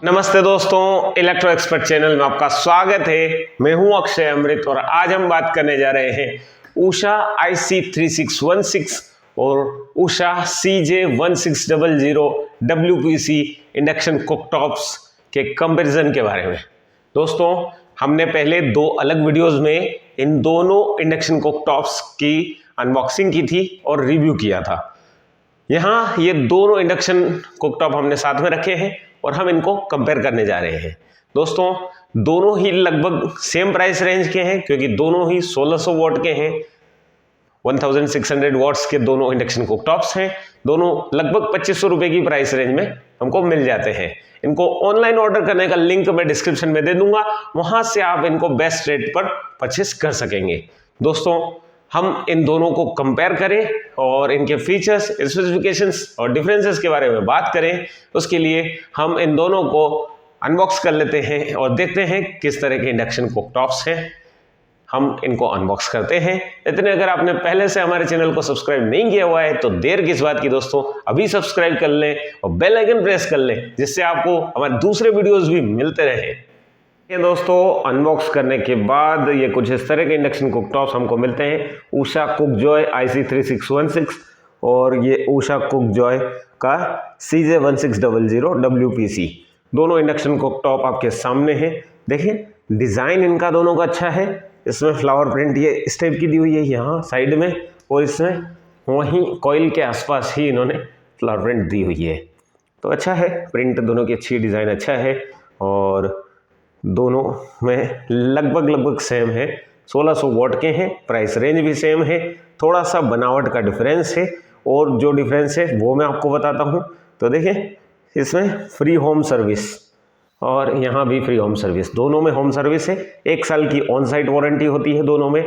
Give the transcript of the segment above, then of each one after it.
नमस्ते दोस्तों, electro expert channel में आपका स्वागत है। मैं हूं अक्षय अमृत और आज हम बात करने जा रहे हैं उषा IC3616 और Usha CJ1600 WPC induction cooktops के कंपैरिजन के बारे में। दोस्तों, हमने पहले दो अलग वीडियोस में इन दोनों इंडक्शन कुकटॉप्स की अनबॉक्सिंग की थी और रिव्यू किया था। यहाँ ये दोनों इंडक्शन कुकटॉप हमने साथ में रखे हैं और हम इनको कंपेयर करने जा रहे हैं। दोस्तों, दोनों ही लगभग सेम प्राइस रेंज के हैं क्योंकि दोनों ही 1600 वॉट के हैं। 1600 वॉट्स के दोनों इंडक्शन कुकटॉप्स हैं। दोनों लगभग 2500 रुपये की प्राइस रेंज में हमको मिल जाते हैं। इनको ऑनलाइन ऑर्डर करने का लिंक मैं डिस्क्रिप्शन में दे दूंगा, वहां से आप इनको बेस्ट रेट पर परचेस कर सकेंगे। दोस्तों, हम इन दोनों को कंपेयर करें और इनके फीचर्स, स्पेसिफिकेशंस और डिफरेंसेस के बारे में बात करें। उसके लिए हम इन दोनों को अनबॉक्स कर लेते हैं और देखते हैं किस तरह के इंडक्शन कुकटॉप्स हैं। हम इनको अनबॉक्स करते हैं। इतने अगर आपने पहले से हमारे चैनल को सब्सक्राइब नहीं किया हुआ है तो देर किस बात की दोस्तों, अभी सब्सक्राइब कर लें और बेल आइकन प्रेस कर लें, जिससे आपको हमारे दूसरे वीडियोस भी मिलते रहे। ये दोस्तों, अनबॉक्स करने के बाद ये कुछ इस तरह के इंडक्शन कुकटॉप्स हमको मिलते हैं। उषा कुकजॉय IC3616 और ये उषा कुकजॉय का CJ1600 WPC। दोनों इंडक्शन कुकटॉप आपके सामने हैं। देखिए, डिज़ाइन इनका दोनों का अच्छा है। इसमें फ्लावर प्रिंट ये इस टाइप की दी हुई है यहाँ साइड में, और इसमें वहीं कॉइल के आसपास ही इन्होंने फ्लावर प्रिंट दी हुई है। तो अच्छा है, प्रिंट दोनों की अच्छी, डिज़ाइन अच्छा है और दोनों में लगभग सेम है। 1600 वॉट के हैं, प्राइस रेंज भी सेम है। थोड़ा सा बनावट का डिफरेंस है और जो डिफरेंस है वो मैं आपको बताता हूँ। तो देखिए, इसमें फ्री होम सर्विस और यहाँ भी फ्री होम सर्विस, दोनों में होम सर्विस है। 1 साल की ऑन साइट वारंटी होती है दोनों में,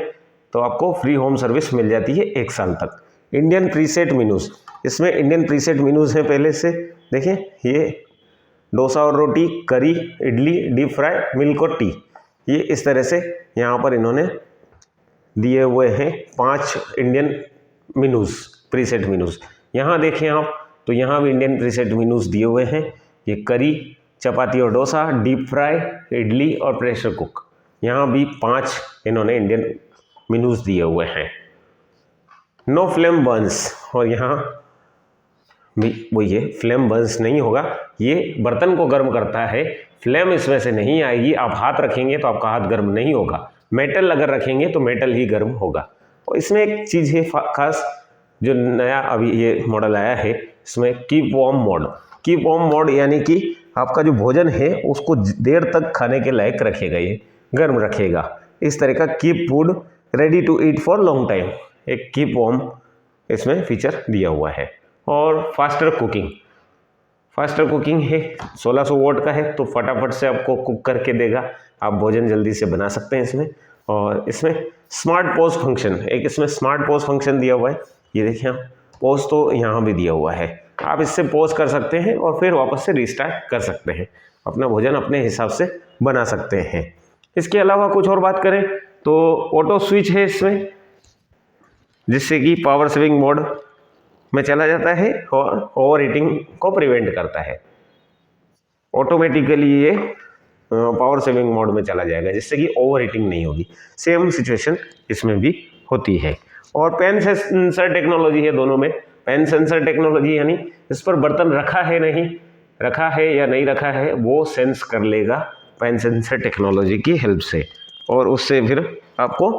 तो आपको फ्री होम सर्विस मिल जाती है 1 साल तक। इंडियन प्रीसेट मेनूज, इसमें इंडियन प्रीसेट मेनूज हैं पहले से। देखिए, ये डोसा और रोटी, करी, इडली, डीप फ्राई, मिल्क और टी, ये इस तरह से यहाँ पर इन्होंने दिए हुए हैं 5 इंडियन मेनूज, प्रीसेट मेनूज। यहाँ देखें आप तो यहाँ भी इंडियन प्रीसेट मेनूज दिए हुए हैं। ये करी, चपाती और डोसा, डीप फ्राई, इडली और प्रेशर कुक, यहाँ भी 5 इन्होंने इंडियन मेनूज दिए हुए हैं। नो फ्लेम बर्न्स, और यहाँ भी वही है, फ्लेम बर्न्स नहीं होगा। ये बर्तन को गर्म करता है, फ्लेम इसमें से नहीं आएगी। आप हाथ रखेंगे तो आपका हाथ गर्म नहीं होगा। मेटल अगर रखेंगे तो मेटल ही गर्म होगा। और इसमें एक चीज़ है खास, जो नया अभी ये मॉडल आया है, इसमें keep warm mode. Keep warm mode यानी कि आपका जो भोजन है उसको देर तक खाने के लायक रखेगा, ये गर्म रखेगा। इस तरह का keep food ready to eat for long time, एक कीप वार्म इसमें फीचर दिया हुआ है। और फास्टर कुकिंग है, 1600 वॉट का है तो फटाफट से आपको कुक करके देगा। आप भोजन जल्दी से बना सकते हैं इसमें। और इसमें स्मार्ट पॉज फंक्शन, एक इसमें स्मार्ट पॉज फंक्शन दिया हुआ है। ये देखिए, पॉज तो यहाँ भी दिया हुआ है। आप इससे पॉज कर सकते हैं और फिर वापस से रिस्टार्ट कर सकते हैं। अपना भोजन अपने हिसाब से बना सकते हैं। इसके अलावा कुछ और बात करें तो ऑटो स्विच है इसमें, जिससे कि पावर सेविंग मोड में चला जाता है और ओवर हीटिंग को प्रिवेंट करता है। ऑटोमेटिकली ये पावर सेविंग मोड में चला जाएगा, जिससे कि ओवर हीटिंग नहीं होगी। सेम सिचुएशन इसमें भी होती है। और पैन सेंसर टेक्नोलॉजी है दोनों में। पैन सेंसर टेक्नोलॉजी यानी इस पर बर्तन रखा है या नहीं रखा है वो सेंस कर लेगा पैन सेंसर टेक्नोलॉजी की हेल्प से, और उससे फिर आपको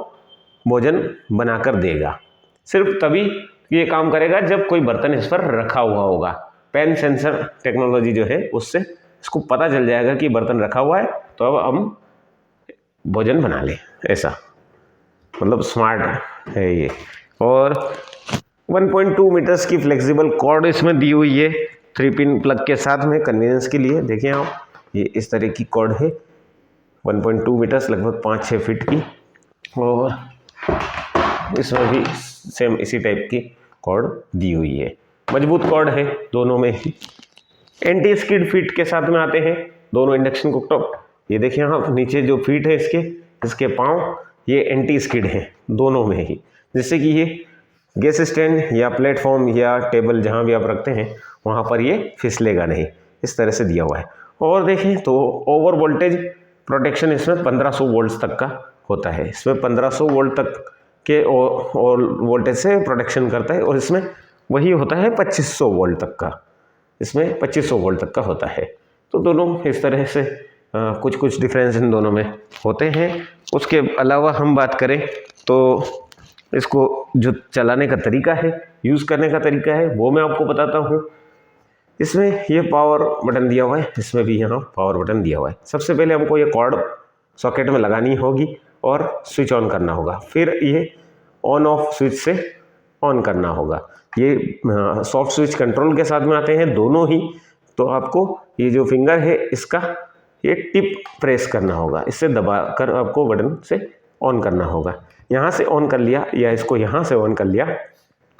भोजन बनाकर देगा। सिर्फ तभी ये काम करेगा जब कोई बर्तन इस पर रखा हुआ होगा। पैन सेंसर टेक्नोलॉजी जो है उससे इसको पता चल जाएगा कि बर्तन रखा हुआ है, तो अब हम भोजन बना लें, ऐसा मतलब स्मार्ट है ये। और 1.2 मीटर्स की फ्लेक्सिबल कॉर्ड इसमें दी हुई है 3 पिन प्लग के साथ में, कन्वीनियंस के लिए। देखिए आप, ये इस तरह की कॉर्ड है 1.2 मीटर्स, लगभग 5-6 फीट की। और इसमें भी सेम इसी टाइप की कॉर्ड दी हुई है। मजबूत कॉर्ड है दोनों में ही। एंटी स्किड फीट के साथ में आते हैं दोनों इंडक्शन कुकटॉप। ये देखिए आप, नीचे जो फीट है इसके पाँव, ये एंटी स्किड हैं दोनों में ही, जिससे कि ये गैस स्टैंड या प्लेटफॉर्म या टेबल जहाँ भी आप रखते हैं वहाँ पर ये फिसलेगा नहीं, इस तरह से दिया हुआ है। और देखें तो ओवर वोल्टेज प्रोटेक्शन इसमें 1500 वोल्ट तक का होता है। इसमें 1500 वोल्ट तक के और वोल्टेज से प्रोटेक्शन करता है, और इसमें वही होता है 2500 वोल्ट तक का, इसमें 2500 वोल्ट तक का होता है। तो दोनों इस तरह से कुछ कुछ डिफरेंस इन दोनों में होते हैं। उसके अलावा हम बात करें तो इसको जो चलाने का तरीका है, यूज़ करने का तरीका है, वो मैं आपको बताता हूँ। इसमें ये पावर बटन दिया हुआ है, इसमें भी यहाँ पावर बटन दिया हुआ है। सबसे पहले हमको ये कॉर्ड सॉकेट में लगानी होगी और स्विच ऑन करना होगा, फिर ये ऑन ऑफ स्विच से ऑन करना होगा। ये सॉफ्ट स्विच कंट्रोल के साथ में आते हैं दोनों ही। तो आपको ये जो फिंगर है इसका ये टिप प्रेस करना होगा, इससे दबाकर आपको बटन से ऑन करना होगा। यहाँ से ऑन कर लिया या इसको यहाँ से ऑन कर लिया,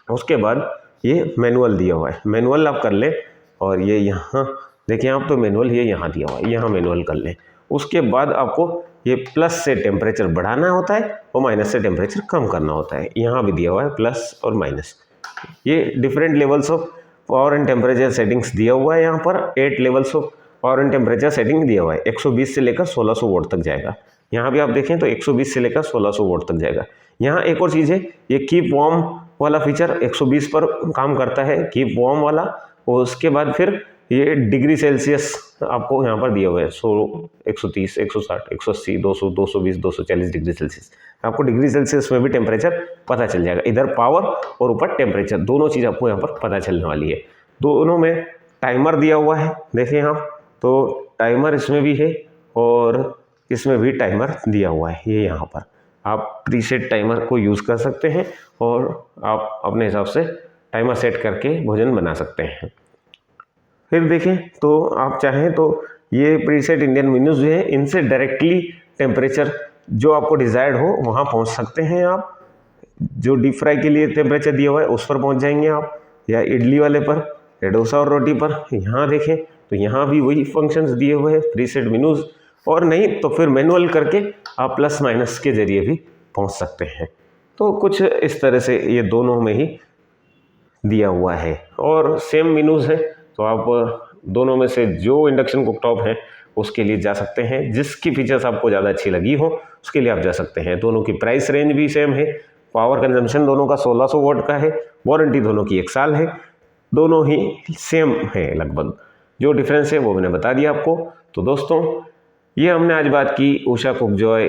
उसके बाद ये मैनुअल दिया हुआ है, मैनुअल आप कर लें। और ये यहाँ देखिए आप, तो मैनुअल ये यहाँ दिया हुआ है, यहाँ मैनुअल कर लें। उसके बाद आपको ये प्लस से टेम्परेचर बढ़ाना होता है और माइनस से टेम्परेचर कम करना होता है। यहाँ भी दिया हुआ है प्लस और माइनस। ये different levels of power and temperature settings दिया हुआ है। यहाँ पर 8 levels of power and temperature setting दिया हुआ है। 120 से लेकर 1600 वोल्ट तक जाएगा। यहाँ भी आप देखें तो 120 से लेकर 1600 वोल्ट तक जाएगा। यहाँ एक और चीज़ है, ये कीप वार्म वाला फीचर 120 पर काम करता है, कीप वार्म वाला। और उसके बाद फिर ये डिग्री सेल्सियस आपको यहाँ पर दिया हुआ है, 100, 130, 160, 180, 200, 220, 240 डिग्री सेल्सियस। आपको डिग्री सेल्सियस में भी टेम्परेचर पता चल जाएगा। इधर पावर और ऊपर टेम्परेचर, दोनों चीज़ आपको यहाँ पर पता चलने वाली है। दोनों में टाइमर दिया हुआ है, देखिए आप, तो टाइमर इसमें भी है और इसमें भी टाइमर दिया हुआ है। ये यहाँ पर आप प्रीसेट टाइमर को यूज़ कर सकते हैं और आप अपने हिसाब से टाइमर सेट करके भोजन बना सकते हैं। फिर देखें तो आप चाहें तो ये प्रीसेट इंडियन मेन्यूज जो है, इनसे डायरेक्टली टेम्परेचर जो आपको डिज़ायर्ड हो वहाँ पहुँच सकते हैं आप। जो डीप फ्राई के लिए टेम्परेचर दिया हुआ है उस पर पहुँच जाएंगे आप, या इडली वाले पर, या डोसा और रोटी पर। यहाँ देखें तो यहाँ भी वही फंक्शंस दिए हुए हैं, प्रीसेट मेन्यूज। और नहीं तो फिर मैनुअल करके आप प्लस माइनस के ज़रिए भी पहुँच सकते हैं। तो कुछ इस तरह से ये दोनों में ही दिया हुआ है और सेम मेन्यूज है। तो आप दोनों में से जो इंडक्शन कुकटॉप है उसके लिए जा सकते हैं, जिसकी फीचर्स आपको ज़्यादा अच्छी लगी हो उसके लिए आप जा सकते हैं। दोनों की प्राइस रेंज भी सेम है, पावर कंजम्पशन दोनों का 1600 वोट का है, वारंटी दोनों की 1 साल है, दोनों ही सेम है लगभग। जो डिफरेंस है वो मैंने बता दिया आपको। तो दोस्तों ये हमने आज बात की उषा कुकजॉय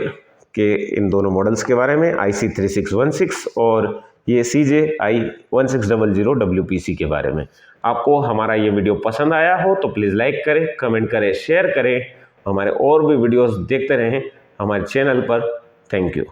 के इन दोनों मॉडल्स के बारे में, IC3616 और ये CJ-I1600 WPC के बारे में। आपको हमारा ये वीडियो पसंद आया हो तो प्लीज़ लाइक करें, कमेंट करें, शेयर करें। हमारे और भी वीडियोस देखते रहें हमारे चैनल पर। Thank you.